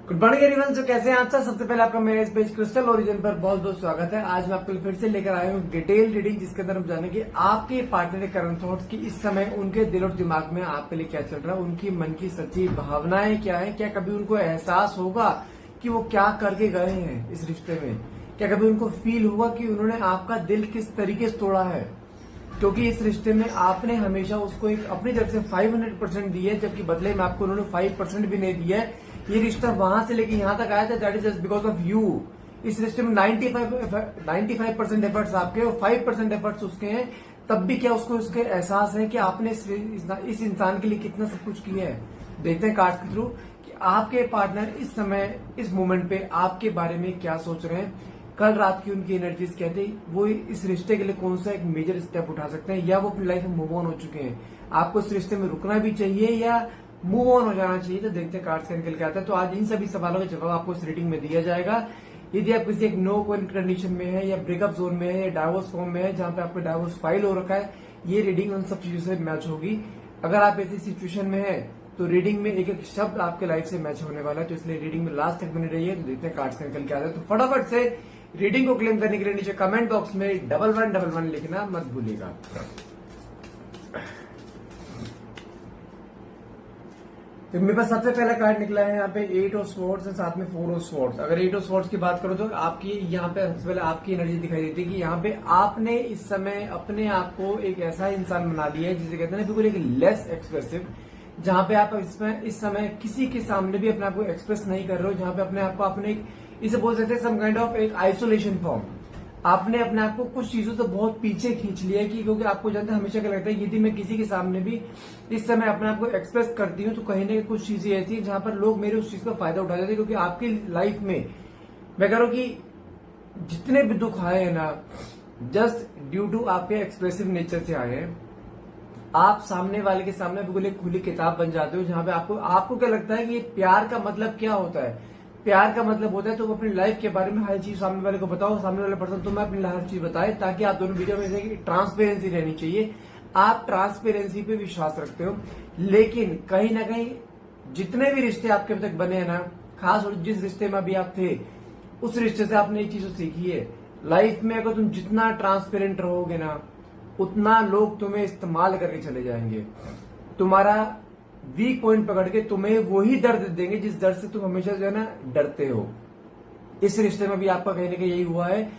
Good morning everyone. जो कैसे हैं आप सब? सबसे पहले आपका मेरे इस पेज क्रिस्टल ओरिजिन पर बहुत बहुत स्वागत है। आज मैं आपके लिए फिर से लेकर आया हूँ डिटेल रीडिंग, जिसके अंदर हम जानेंगे आपके पार्टनर के करंट थॉट्स की इस समय उनके दिल और दिमाग में आपके लिए क्या चल रहा है, उनकी मन की सच्ची भावनाएं क्या है। क्या कभी उनको एहसास होगा कि वो क्या करके गए हैं इस रिश्ते में? क्या कभी उनको फील होगा कि उन्होंने आपका दिल किस तरीके से तोड़ा है? क्योंकि इस रिश्ते में आपने हमेशा उसको एक अपनी तरफ से 500% दी है, जबकि बदले में आपको उन्होंने 5% भी नहीं दिया है। ये रिश्ता वहां से लेके यहाँ तक आया था, that is just because of you. इस रिश्ते में 95% एफर्ट्स आपके और 5% एफर्ट्स उसके हैं। तब भी क्या उसको उसके एहसास है कि आपने इस इंसान के लिए कितना सब कुछ किया है। देखते हैं कार्ड्स के थ्रू कि आपके पार्टनर इस समय इस मोमेंट पे आपके बारे में क्या सोच रहे हैं। कल रात की उनकी एनर्जीज क्या थी, वो इस रिश्ते के लिए कौन सा एक मेजर स्टेप उठा सकते हैं, या वो अपनी लाइफ में मूव ऑन हो चुके हैं। आपको इस रिश्ते में रुकना भी चाहिए या मूव ऑन हो जाना चाहिए। तो देखते हैं कार्ड्स निकल के आता है। तो आज इन सभी सवालों का जवाब आपको इस रीडिंग में दिया जाएगा। यदि आप किसी एक नो कंडीशन में है, या ब्रेकअप जोन में है, या डाइवोर्स फॉर्म में है जहां पे आपको डाइवोर्स फाइल हो रखा है, ये रीडिंग उन सब चीजों से मैच होगी। अगर आप ऐसी सिचुएशन में है तो रीडिंग में एक एक शब्द आपके लाइफ से मैच होने वाला है। तो इसलिए रीडिंग में लास्ट तक बने रहिए। तो देखते हैं कार्ड्स निकल के आता है। तो फटाफट से रीडिंग को क्लेम करने के लिए नीचे कमेंट बॉक्स में 1111 लिखना मत भूलिएगा। तो मेरे पास सबसे पहला कार्ड निकला है यहाँ पे 8 ऑफ स्वॉर्ड्स और साथ में 4 ऑफ स्वॉर्ड्स। अगर 8 ऑफ स्वॉर्ड्स की बात करो तो आपकी यहाँ पे सबसे पहले आपकी एनर्जी दिखाई देती है कि यहाँ पे आपने इस समय अपने आप को एक ऐसा इंसान बना लिया है जिसे कहते हैं ना बिल्कुल एक लेस एक्सप्रेसिव, जहां पे आप इस समय किसी के सामने भी अपने आप को एक्सप्रेस नहीं कर रहे हो, जहां पे अपने आप को अपने इसे बोल सकते हैं सम काइंड ऑफ एक आइसोलेशन फॉर्म। आपने अपने आप को कुछ चीजों से बहुत पीछे खींच लिया है कि क्योंकि आपको जानते हैं हमेशा क्या लगता है यदि मैं किसी के सामने भी इस समय अपने आप को एक्सप्रेस करती हूँ तो कहीं ना कहीं कुछ चीजें ऐसी हैं जहां पर लोग मेरे उस चीज का फायदा उठा जाते हैं। क्योंकि आपकी लाइफ में मैं कह रहा हूं कि जितने भी दुख आए हैं ना, जस्ट ड्यू टू आपके एक्सप्रेसिव नेचर से आए हैं। आप सामने वाले के सामने बिल्कुल एक खुली किताब बन जाते हो, जहां पे आपको क्या लगता है कि ये प्यार का मतलब क्या होता है। प्यार का मतलब होता है तुम अपनी लाइफ के बारे में हर चीज सामने वाले को बताओ, सामने वाला पर्सन तुम्हें अपनी हर चीज बताए, ताकि आप दोनों वीडियो में ट्रांसपेरेंसी रहनी चाहिए। आप ट्रांसपेरेंसी पे विश्वास रखते हो, लेकिन कहीं ना कहीं जितने भी रिश्ते आपके अब तक बने हैं ना, खास और जिस रिश्ते में अभी आप थे उस रिश्ते से आपने एक चीज सीखी है। लाइफ में अगर तुम जितना ट्रांसपेरेंट रहोगे ना, उतना लोग तुम्हें इस्तेमाल करके चले जाएंगे। तुम्हारा वीक पॉइंट पकड़ के तुम्हें वही दर्द देंगे जिस दर्द से तुम हमेशा जो है ना डरते हो। इस रिश्ते में भी आपका कहीं ना कहीं यही हुआ है,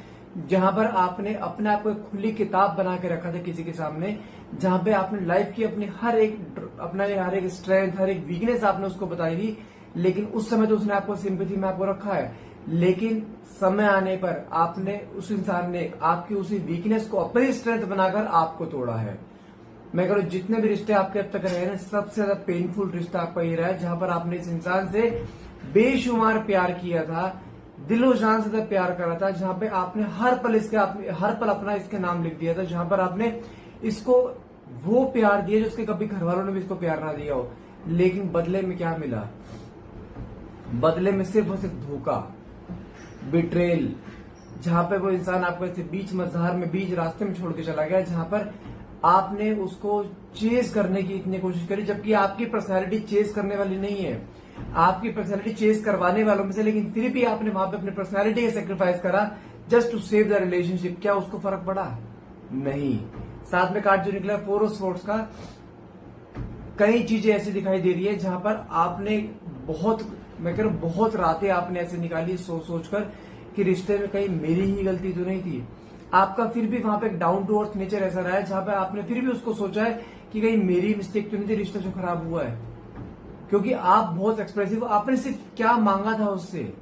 जहां पर आपने अपने आप को एक खुली किताब बना के रखा था किसी के सामने, जहां पे आपने लाइफ की अपनी हर एक स्ट्रेंथ, हर एक वीकनेस आपने उसको बताई थी। लेकिन उस समय तो उसने आपको सिंपैथी में आपको रखा है, लेकिन समय आने पर आपने उस इंसान ने आपकी उसी वीकनेस को अपनी स्ट्रेंथ बनाकर आपको तोड़ा है। मैं कह रहा हूं जितने भी रिश्ते आपके अब तक रहे ना, सबसे ज्यादा पेनफुल रिश्ता आपका ये रहा है, जहां पर आपने इस इंसान से बेशुमार प्यार किया था, दिलो जान से प्यार करा था, जहां पे आपने हर पल अपना इसके नाम लिख दिया था, जहां पर आपने इसको वो प्यार दिया जो उसके कभी घर वालों ने भी इसको प्यार ना दिया हो। लेकिन बदले में क्या मिला? बदले में सिर्फ और सिर्फ धोखा, बिट्रेल, जहां पे वो इंसान आपको ऐसे बीच मजहार में बीच रास्ते में छोड़ के चला गया, जहां पर आपने उसको चेस करने की इतनी कोशिश करी, जबकि आपकी पर्सनैलिटी चेस करने वाली नहीं है, आपकी पर्सनैलिटी चेस करवाने वालों में से। लेकिन फिर भी आपने वहां पे अपनी पर्सनैलिटी का सेक्रीफाइस करा just to save the relationship. क्या उसको फर्क पड़ा? नहीं। साथ में कार्ड जो निकला 4 ऑफ स्वॉर्ड्स का, कई चीजें ऐसी दिखाई दे रही है जहां पर आपने मैं कह रहा हूं बहुत रातें आपने ऐसे निकाली सोचकर कि रिश्ते में कहीं मेरी ही गलती तो नहीं थी। आपका फिर भी वहां पे एक डाउन टू अर्थ नेचर ऐसा रहा है, जहां पे आपने फिर भी उसको सोचा है कि कहीं मेरी मिस्टेक तो नहीं थी रिश्ता जो खराब हुआ है। क्योंकि आप बहुत एक्सप्रेसिव, आपने सिर्फ क्या मांगा था उससे,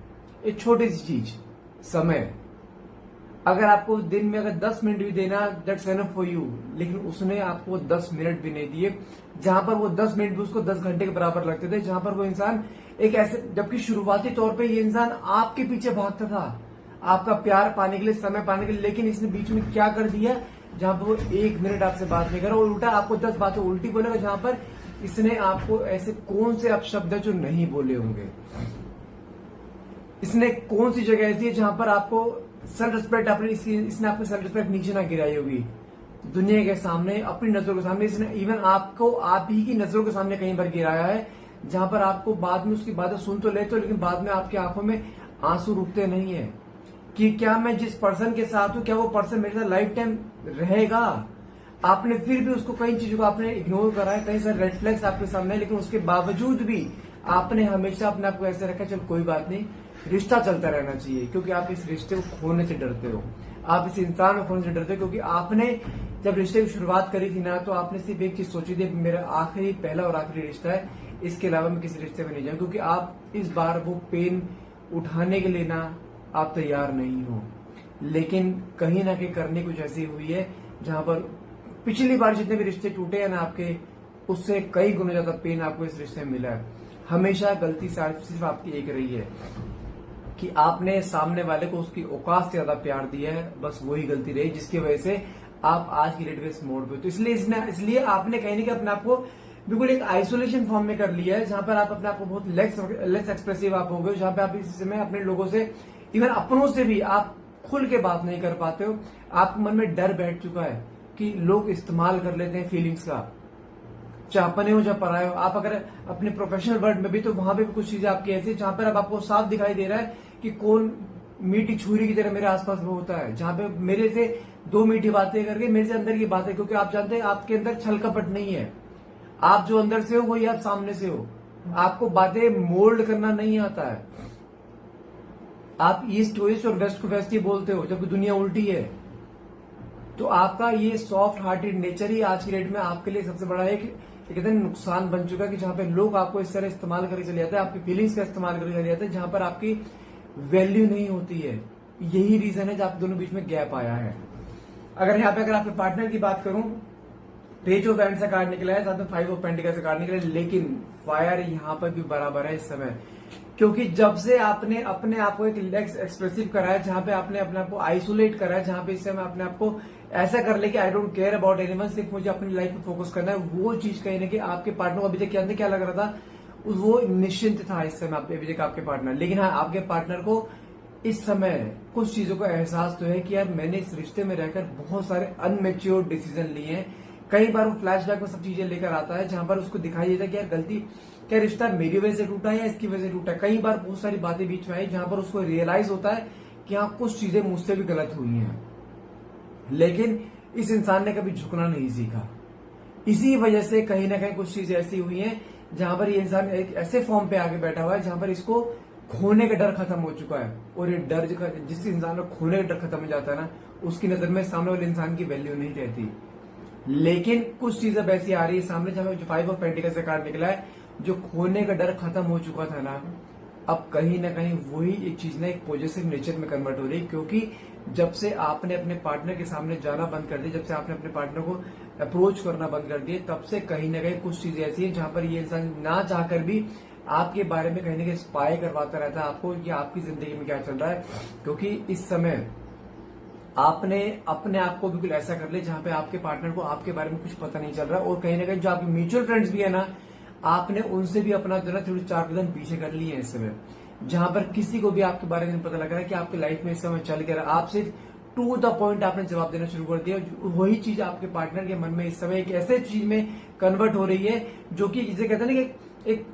एक छोटी सी चीज, समय। अगर आपको दिन में अगर 10 मिनट भी देना, दैट्स एनफ फॉर यू, लेकिन उसने आपको 10 मिनट भी नहीं दिए, जहां पर वो 10 मिनट भी उसको 10 घंटे के बराबर लगते थे। जहां पर वो इंसान एक ऐसे, जबकि शुरुआती तौर पे ये इंसान आपके पीछे भागता था, आपका प्यार पाने के लिए, समय पाने के लिए, लेकिन इसने बीच में क्या कर दिया, जहां पर वो 1 मिनट आपसे बात नहीं कर रहा और उल्टा आपको 10 बातें उल्टी बोलेगा, जहां पर इसने आपको ऐसे कौन से अपशब्द जो नहीं बोले होंगे। इसने कौन सी जगह ऐसी है जहां पर आपको सेल्फ रिस्पेक्ट, इसने आपको सेल्फ रिस्पेक्ट नीचे ना गिराई होगी दुनिया के सामने, अपनी नजरों के सामने। इसने इवन आपको आप ही की नजरों के सामने कहीं पर गिराया है, जहां पर आपको बाद में उसकी बातें सुन तो लेते हो, लेकिन बाद में आपकी आंखों में आंसू रुकते नहीं है कि क्या मैं जिस पर्सन के साथ हूं, क्या वो पर्सन मेरे साथ लाइफ टाइम रहेगा। आपने फिर भी उसको, कई चीजों को आपने इग्नोर करा है, कई सारे रेड फ्लैग्स आपके सामने है, लेकिन उसके बावजूद भी आपने हमेशा अपने आप को ऐसे रखा, चल कोई बात नहीं, रिश्ता चलता रहना चाहिए, क्योंकि आप इस रिश्ते को खोने से डरते हो, आप इस इंसान को खोने से डरते हो। क्योंकि आपने जब रिश्ते की शुरुआत करी थी ना, तो आपने सिर्फ एक चीज सोची थी, मेरा आखिरी, पहला और आखिरी रिश्ता है, इसके अलावा मैं किसी रिश्ते में नहीं जाऊं, क्योंकि आप इस बार वो पेन उठाने के लिए ना आप तैयार नहीं हो। लेकिन कहीं ना कहीं करनी कुछ ऐसी हुई है जहां पर पिछली बार जितने भी रिश्ते टूटे हैं ना आपके, उससे कई गुना ज्यादा पेन आपको इस रिश्ते में मिला है। हमेशा गलती सिर्फ आपकी एक रही है कि आपने सामने वाले को उसकी औकात से ज्यादा प्यार दिया है, बस वही गलती रही जिसकी वजह से आप आज की डेट में इस मोड़ पे। तो इसलिए आपने कहीं ना कहीं अपने आप को बिल्कुल एक आइसोलेशन फॉर्म में कर लिया है, जहां पर आप अपने आप को बहुत लेस एक्सप्रेसिव आप हो गए, जहां पे आप इस समय अपने लोगों से, इवन अपनों से भी आप खुल के बात नहीं कर पाते हो। आपके मन में डर बैठ चुका है कि लोग इस्तेमाल कर लेते हैं फीलिंग्स का, चाहे अपने हो चाहे पराए हो। आप अगर अपने प्रोफेशनल वर्ल्ड में भी, तो वहां पे भी कुछ चीजें आपकी ऐसी, जहां पर अब आपको साफ दिखाई दे रहा है कि कौन मीठी छुरी की तरह मेरे आसपास में होता है, जहां पे मेरे से दो मीठी बातें करके मेरे से अंदर की बातें, क्योंकि आप जानते हैं आपके अंदर छल कपट नहीं है, आप जो अंदर से हो वही आप सामने से हो। आपको बातें मोल्ड करना नहीं आता है, आप ईस्ट वेस्ट और वेस्ट को वेस्ट ही बोलते हो, जबकि दुनिया उल्टी है। तो आपका ये सॉफ्ट हार्टेड नेचर ही आज की डेट में आपके लिए सबसे बड़ा एक कहते हैं नुकसान बन चुका है, कि जहां पे लोग आपको इस तरह इस्तेमाल करके चले जाते हैं, आपकी फीलिंग्स का इस्तेमाल करके चले जाते हैं, जहां पर आपकी वैल्यू नहीं होती है। यही रीजन है जब आप दोनों बीच में गैप आया है। अगर यहाँ पे अगर आपके पार्टनर की बात करूं, पेज ऑफ हैंड्स का कार्ड निकला है, साथ में 5 ऑफ पेंटिकल्स का कार्ड निकला है, लेकिन फायर यहाँ पर भी बराबर है इस समय, क्योंकि जब से आपने अपने आप को एक लेस एक्सप्रेसिव करा है, जहां पे आपने अपने आप को आइसोलेट करा है, जहां पे इस समय अपने आप को ऐसा कर ले कि I don't care about anyone, सिर्फ मुझे अपनी लाइफ पे फोकस करना है, वो चीज कहीं ना कहीं आपके पार्टनर को अभी तक के अंदर क्या लग रहा था, वो निश्चिंत था इस समय अभी तक आपके पार्टनर। लेकिन हाँ, आपके पार्टनर को इस समय कुछ चीजों का एहसास तो है कि यार मैंने इस रिश्ते में रहकर बहुत सारे अनमेच्योर डिसीजन लिए हैं। कई बार वो फ्लैशबैक में सब चीजें लेकर आता है, जहां पर उसको दिखाई देता है कि यार गलती, क्या रिश्ता मेरी वजह से टूटा है या इसकी वजह से टूटा है। कई बार बहुत सारी बातें बीच में आई, जहां पर उसको रियलाइज होता है कि हाँ कुछ चीजें मुझसे भी गलत हुई हैं, लेकिन इस इंसान ने कभी झुकना नहीं सीखा। इसी वजह से कहीं ना कहीं कुछ चीजें ऐसी हुई हैं जहां पर ये इंसान एक ऐसे फॉर्म पे आके बैठा हुआ है जहां पर इसको खोने का डर खत्म हो चुका है। और ये डर, जिस इंसान को खोने का डर खत्म हो जाता है ना, उसकी नजर में सामने वाले इंसान की वैल्यू नहीं रहती। लेकिन कुछ चीज अब ऐसी आ रही है सामने, जहां जो 5 ऑफ पेंटिकल्स का कार्ड निकला है, जो खोने का डर खत्म हो चुका था ना, अब कहीं ना कहीं वही एक चीज ना एक पॉजिटिव नेचर में कन्वर्ट हो रही है। क्योंकि जब से आपने अपने पार्टनर के सामने जाना बंद कर दिया, जब से आपने अपने पार्टनर को अप्रोच करना बंद कर दिया, तब से कहीं ना कहीं कुछ चीजें ऐसी हैं जहां पर ये इंसान ना चाहकर भी आपके बारे में कहीं ना कहीं स्पाई करवाता रहता है आपको कि आपकी जिंदगी में क्या चल रहा है। क्योंकि इस समय आपने अपने आप को बिल्कुल ऐसा कर लिया जहां पे आपके पार्टनर को आपके बारे में कुछ पता नहीं चल रहा, और कहीं ना कहीं जो आपके म्यूचुअल फ्रेंड्स भी है ना, आपने उनसे भी अपना जो है थोड़ी 4 कदम पीछे कर लिए हैं इस समय, जहां पर किसी को भी आपके बारे में पता लग रहा है कि आपकी लाइफ में इस समय चल कर आप सिर्फ टू द पॉइंट आपने जवाब देना शुरू कर दिया। वही चीज आपके पार्टनर के मन में इस समय एक ऐसे चीज में कन्वर्ट हो रही है जो कि जिसे कहते हैं ना कि एक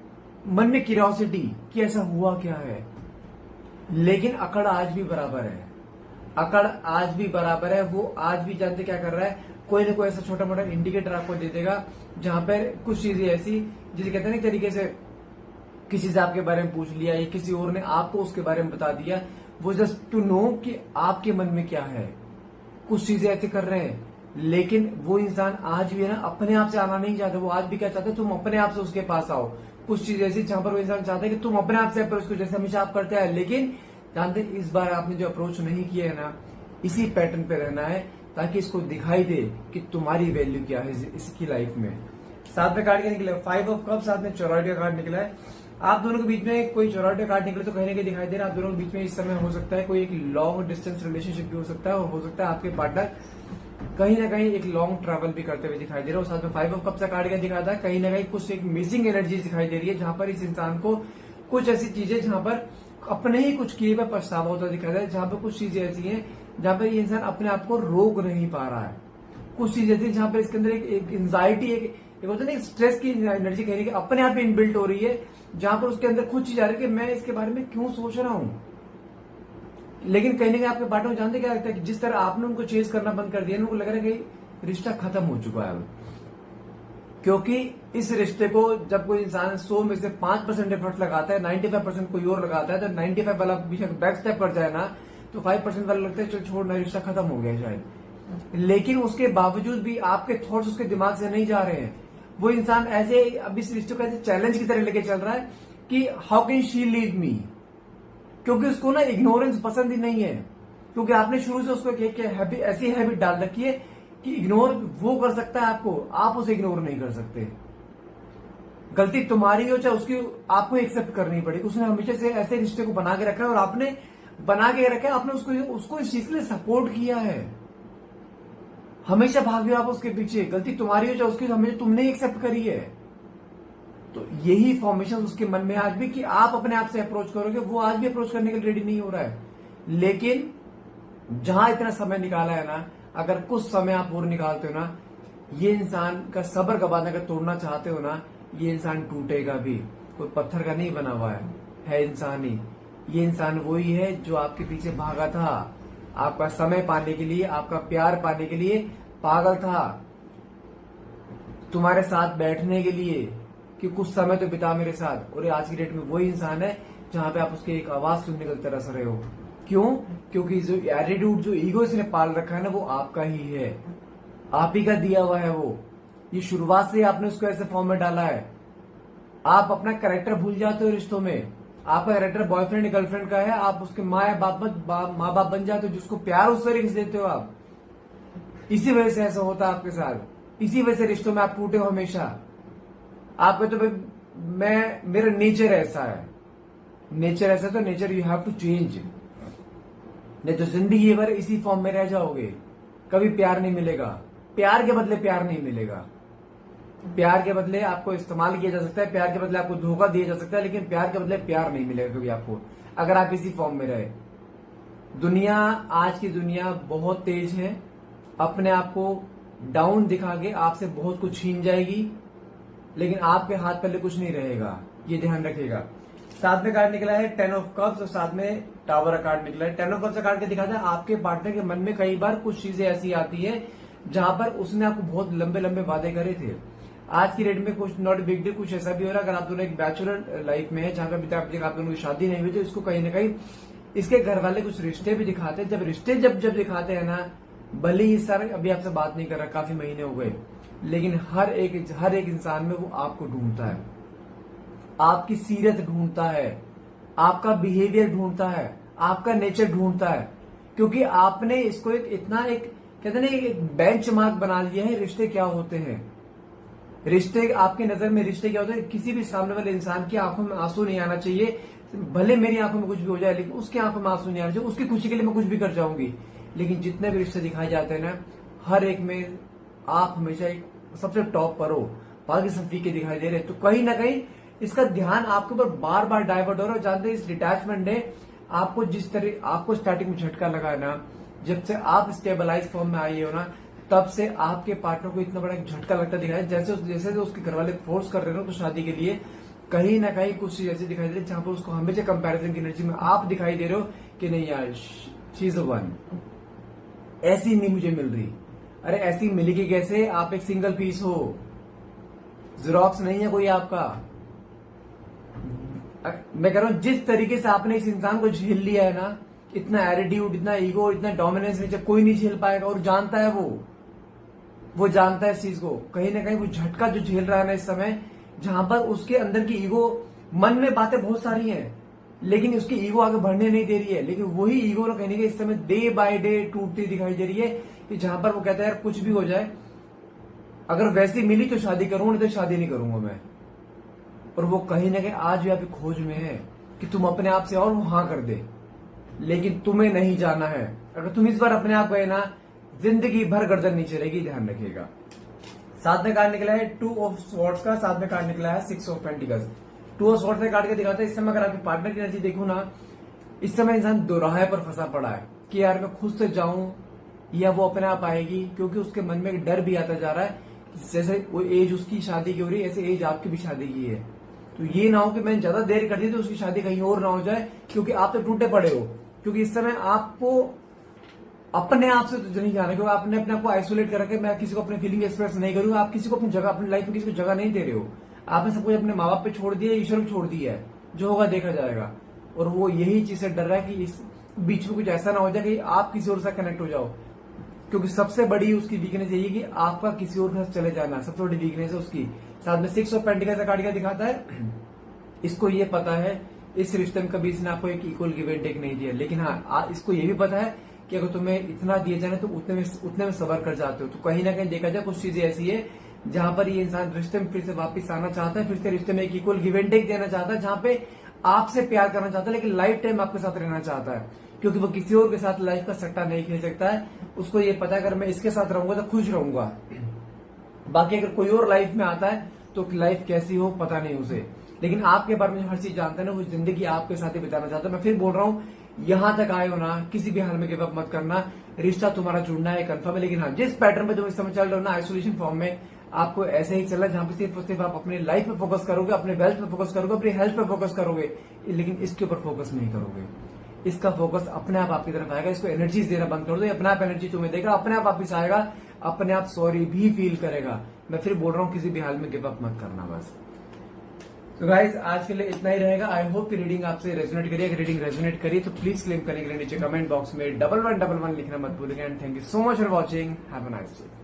मन में क्यूरियोसिटी कि ऐसा हुआ क्या है। लेकिन अकड़ आज भी बराबर है, अकड़ आज भी बराबर है। वो आज भी जानते क्या कर रहा है, कोई ना कोई ऐसा छोटा मोटा इंडिकेटर आपको दे देगा जहां पर कुछ चीजें ऐसी, जिसे कहते हैं ना तरीके से किसी से आपके बारे में पूछ लिया या किसी और ने आपको उसके बारे में बता दिया, वो जस्ट टू नो कि आपके मन में क्या है। कुछ चीजें ऐसे कर रहे हैं, लेकिन वो इंसान आज भी है ना अपने आप से आना नहीं चाहता। वो आज भी क्या चाहते हैं, तुम अपने आप से उसके पास आओ। कुछ चीजें ऐसी जहां पर वो इंसान चाहता है कि तुम अपने आप से अप्रोच करो, जैसे हमेशा आप करते हैं। लेकिन जानते इस बार आपने जो अप्रोच नहीं किया है ना, इसी पैटर्न पे रहना है ताकि इसको दिखाई दे कि तुम्हारी वैल्यू क्या है इसकी लाइफ में। साथ में कार्ड क्या निकला, 5 ऑफ कप, साथ में चौराहे का कार्ड निकला है। आप दोनों के बीच में कोई चौराहे कार्ड निकले तो कहीं ना कहीं दिखाई दे रहा है आप दोनों के बीच में इस समय हो सकता है कोई एक लॉन्ग डिस्टेंस रिलेशनशिप भी हो सकता है, और हो सकता है आपके पार्टनर कहीं ना कहीं एक लॉन्ग ट्रैवल भी करते हुए दिखाई दे रहा है। और साथ में 5 ऑफ कप का कार्ड क्या दिखाता है, कहीं ना कहीं कुछ एक मिसिंग एनर्जी दिखाई दे रही है, जहां पर इस इंसान को कुछ ऐसी चीजें जहां पर अपने ही कुछ किए हुए पछतावा होता दिखाई दे रहा है, जहां पर कुछ चीजें ऐसी हैं जहां पर ये इंसान अपने आप को रोक नहीं पा रहा है। कुछ चीजें ऐसी जहां पर इसके अंदर एक एंजाइटी, ये बोलते नहीं, स्ट्रेस की एनर्जी कहीं अपने आप इनबिल्ट हो रही है, जहां पर उसके अंदर खुद चीज आ रही है कि मैं इसके बारे में क्यों सोच रहा हूं। लेकिन कहीं ना कहीं आपके पार्टनर जानते क्या लगता है कि जिस तरह आपने उनको चेज करना बंद कर दिया, उनको लग रहा है कि रिश्ता खत्म हो चुका है अब। क्योंकि इस रिश्ते को जब कोई इंसान 100 में से 5% एफर्ट लगाता है, 95% कोई और लगाता है, तो 95 वाला बेशक बैक स्टेप कर जाए ना, तो 5% वाला लगता है चल छोड़ना, रिश्ता खत्म हो गया शायद। लेकिन उसके बावजूद भी आपके थॉट्स उसके दिमाग से नहीं जा रहे हैं। वो इंसान ऐसे अब इस रिश्ते को ऐसे चैलेंज की तरह लेके चल रहा है कि how can she leave me, क्योंकि उसको ना इग्नोरेंस पसंद ही नहीं है। क्योंकि आपने शुरू से उसको ऐसी हैबिट डाल रखी है कि इग्नोर वो कर सकता है आपको, आप उसे इग्नोर नहीं कर सकते। गलती तुम्हारी हो चाहे उसकी, आपको एक्सेप्ट करनी पड़ेगी। उसने हमेशा से ऐसे रिश्ते को बना के रखा है और आपने बना के रखा है, आपने उसको इस चीज के लिए सपोर्ट किया है। हमेशा भागे आप उसके पीछे, गलती तुम्हारी हो चाहे उसकी, हमेशा तुमने एक्सेप्ट करी है। तो यही फॉर्मेशन उसके मन में आज भी कि आप अपने आप से अप्रोच करोगे, वो आज भी अप्रोच करने के लिए रेडी नहीं हो रहा है। लेकिन जहां इतना समय निकाला है ना, अगर कुछ समय आप और निकालते हो ना, ये इंसान का सब्र का बांध अगर तोड़ना चाहते हो ना, ये इंसान टूटेगा भी। कोई पत्थर का नहीं बना हुआ है इंसान ही। ये इंसान वही है जो आपके पीछे भागा था, आपका समय पाने के लिए, आपका प्यार पाने के लिए पागल था, तुम्हारे साथ बैठने के लिए कि कुछ समय तो बिता मेरे साथ। और आज की डेट में वही इंसान है जहां पे आप उसकी एक आवाज सुनने को तरस रहे हो। क्यों? क्योंकि जो एटीट्यूड, जो ईगो इसने पाल रखा है ना, वो आपका ही है, आप ही का दिया हुआ है वो। ये शुरुआत से आपने उसको ऐसे फॉर्म में डाला है। आप अपना कैरेक्टर भूल जाते हो रिश्तों में। आपका कैरेक्टर बॉयफ्रेंड गर्लफ्रेंड का है, आप उसके माँ बाप बन जाते हो, जिसको प्यार उस तरीके से देते हो आप। इसी वजह से ऐसा होता है आपके साथ, इसी वजह से रिश्तों में आप टूटे हो हमेशा। आप कहते हो मेरा नेचर ऐसा है, नेचर ऐसा, तो nature you have to change, नहीं तो जिंदगी भर इसी फॉर्म में रह जाओगे। कभी प्यार नहीं मिलेगा, प्यार के बदले प्यार नहीं मिलेगा। प्यार के बदले आपको इस्तेमाल किया जा सकता है, प्यार के बदले आपको धोखा दिया जा सकता है, लेकिन प्यार के बदले प्यार नहीं मिलेगा कभी आपको, अगर आप इसी फॉर्म में रहे। दुनिया, आज की दुनिया बहुत तेज है, अपने आप को डाउन दिखा के आपसे बहुत कुछ छीन जाएगी, लेकिन आपके हाथ पहले कुछ नहीं रहेगा, ये ध्यान रखिएगा। साथ में कार्ड निकला है 10 ऑफ कप्स और साथ में टावर का कार्ड निकला है। 10 ऑफ कप्स का कार्ड क्या दिखाता है? आपके पार्टनर के मन में कई बार कुछ चीजें ऐसी आती है जहां पर उसने आपको बहुत लंबे लंबे वादे करे थे। आज की डेट में कुछ नॉट बिग डील, कुछ ऐसा भी हो रहा है। अगर आप दोनों एक बैचलर लाइफ में है, जहां पर अभी तक आप दोनों की शादी नहीं हुई, तो इसको कहीं ना कहीं इसके घर वाले कुछ रिश्ते भी दिखाते हैं। जब रिश्ते जब दिखाते हैं ना, भले ही सर अभी आपसे बात नहीं कर रहा, काफी महीने हो गए, लेकिन हर एक इंसान में वो आपको ढूंढता है, आपकी सीरत ढूंढता है, आपका बिहेवियर ढूंढता है, आपका नेचर ढूंढता है। क्योंकि आपने इसको कहते हैं एक बेंच मार्क बना दिया है। रिश्ते क्या होते हैं, रिश्ते आपके नजर में रिश्ते क्या होते हैं? किसी भी सामने वाले इंसान की आंखों में आंसू नहीं आना चाहिए। भले मेरी आंखों में कुछ भी हो जाए, लेकिन उसकी आंखों में आंसू नहीं आना चाहिए। उसकी खुशी के लिए मैं कुछ भी कर जाऊंगी। लेकिन जितने भी रिश्ते दिखाए जाते हैं ना, हर एक में आप हमेशा एक सबसे टॉप पर हो, बाकी सब फीके दिखाई दे रहे हैं। तो कहीं ना कहीं इसका ध्यान आपके ऊपर बार बार डाइवर्ट हो रहा है। जानते हैं इस डिटैचमेंट ने आपको जिस तरह आपको स्टार्टिंग में झटका लगा है ना, जब से आप स्टेबलाइज फॉर्म में आई हो ना, तब से आपके पार्टनर को इतना बड़ा एक झटका लगता दिखाई है। जैसे तो उसके घर वाले फोर्स कर रहे हो तो शादी के लिए, कहीं ना कहीं कुछ चीज ऐसी दिखाई दे रही है जहां पर उसको हमेशा कंपैरिजन की एनर्जी में आप दिखाई दे रहे हो कि नहीं यार, शी इज द वन, ऐसी नहीं मुझे मिल रही। अरे ऐसी मिलेगी कैसे? आप एक सिंगल पीस हो, जेरोक्स नहीं है कोई आपका। मैं कह रहा हूं जिस तरीके से आपने इस इंसान को झेल लिया है ना, इतना एटीट्यूड, इतना ईगो, इतना डोमिनेंस नीचे कोई नहीं झेल पाएगा। और जानता है वो जानता है इस चीज को। कहीं ना कहीं वो झटका जो झेल रहा है ना इस समय, जहां पर उसके अंदर की ईगो, मन में बातें बहुत सारी हैं, लेकिन उसकी ईगो आगे बढ़ने नहीं दे रही है। लेकिन वही ईगो ना कहीं ना कहीं इस समय डे बाय डे टूटती दिखाई दे रही है, कि जहां पर वो कहता है यार कुछ भी हो जाए, अगर वैसी मिली तो शादी करूंगा, नहीं तो शादी नहीं करूंगा मैं। और वो कहीं ना कहीं आज भी आपकी खोज में है कि तुम अपने आप से और वो हाँ कर दे, लेकिन तुम्हें नहीं जाना है। अगर तुम इस बार अपने आप गए ना, जिंदगी भर गर्दन नीचे रहेगी, ध्यान रखिएगा। साथ में कार्ड निकला है 2 ऑफ स्वॉर्ड्स का, साथ में कार्ड निकला है 6 ऑफ पेंटिकल्स। 2 ऑफ स्वॉर्ड्स का कार्ड क्या दिखाता है? इस समय अगर आपके पार्टनर की एनर्जी देखो ना, इस समय इंसान दोराहे पर फंसा पड़ा है कि यार मैं खुद से जाऊं या वो अपने आप आएगी, क्योंकि उसके मन में एक डर भी आता जा रहा है जैसे वो एज उसकी शादी की हो रही है, ऐसे एज आपकी भी शादी की है। तो ये ना हो कि मैंने ज्यादा देर कर दी तो उसकी शादी कहीं और ना हो जाए, क्योंकि आप तो टूटे पड़े हो। क्योंकि इस समय आपको अपने आप से तो नहीं जाना, क्योंकि आपने अपने आप को आइसोलेट कर रखे, मैं किसी को अपने फीलिंग एक्सप्रेस नहीं करूंगा। आप किसी को अपनी जगह, अपनी लाइफ में किसी को जगह नहीं दे रहे हो। आपने सब कुछ अपने माँ बाप पे छोड़ दिया, ईश्वर पे छोड़ दिया है। जो होगा देखा जाएगा। और वो यही चीज से डर रहा है कि इस बीच में कुछ ऐसा ना हो जाए कि आप किसी और से कनेक्ट हो जाओ। क्योंकि सबसे बड़ी उसकी वीकनेस यही है कि आपका किसी और के साथ चले जाना, सबसे बड़ी वीकनेस है उसकी। साथ में 6 ऑफ पेंटिकल्स का कार्ड क्या दिखाता है, इसको ये पता है इस रिश्ते में कभी इसने आपको एक इक्वल गिव एंड टेक नहीं दिया, लेकिन हाँ इसको ये भी पता है कि अगर तुम्हें इतना दिया जाए तो उतने में सबर कर जाते हो। तो कहीं ना कहीं देखा जाए कुछ चीजें ऐसी है जहां पर ये इंसान रिश्ते में फिर से वापस आना चाहता है, फिर से रिश्ते में एक इक्वल गिव एंड टेक देना चाहता है, जहां पे आपसे प्यार करना चाहता है, लेकिन लाइफ टाइम आपके साथ रहना चाहता है। क्योंकि वो किसी और के साथ लाइफ का सट्टा नहीं खेल सकता है। उसको ये पता है अगर मैं इसके साथ रहूंगा तो खुश रहूंगा, बाकी अगर कोई और लाइफ में आता है तो लाइफ कैसी हो पता नहीं उसे। लेकिन आपके बारे में हर चीज जानता है ना, वो जिंदगी आपके साथ ही बिताना चाहता है। मैं फिर बोल रहा हूँ, यहां तक आए हो ना, किसी भी हाल में गिव अप मत करना। रिश्ता तुम्हारा जुड़ना है कंफर्म है, लेकिन हाँ जिस पैटर्न पे तुम इस समय चल रहे हो ना, आइसोलेशन फॉर्म में, आपको ऐसे ही चलना जहां पे सिर्फ और सिर्फ आप अपनी लाइफ पे फोकस करोगे, अपने वेल्थ पे फोकस करोगे, अपनी हेल्थ पे फोकस करोगे, लेकिन इसके ऊपर फोकस नहीं करोगे। इसका फोकस अपने आप आपकी तरफ आएगा। इसको एनर्जीज देना बंद कर दो, अपने आप एनर्जी तुम्हें देगा, अपने आप वापिस आएगा, अपने आप सॉरी भी फील करेगा। मैं फिर बोल रहा हूँ किसी भी हाल में गिव अप मत करना बस। तो गाइज आज के लिए इतना ही रहेगा। आई होप की रीडिंग आपसे रेजोनेट करिए। अगर रीडिंग रेजोनेट करिए तो प्लीज क्लेम करने के लिए नीचे कमेंट बॉक्स में 1111 लिखना मत भूलिएगा। And thank you so much for watching. Have a nice day.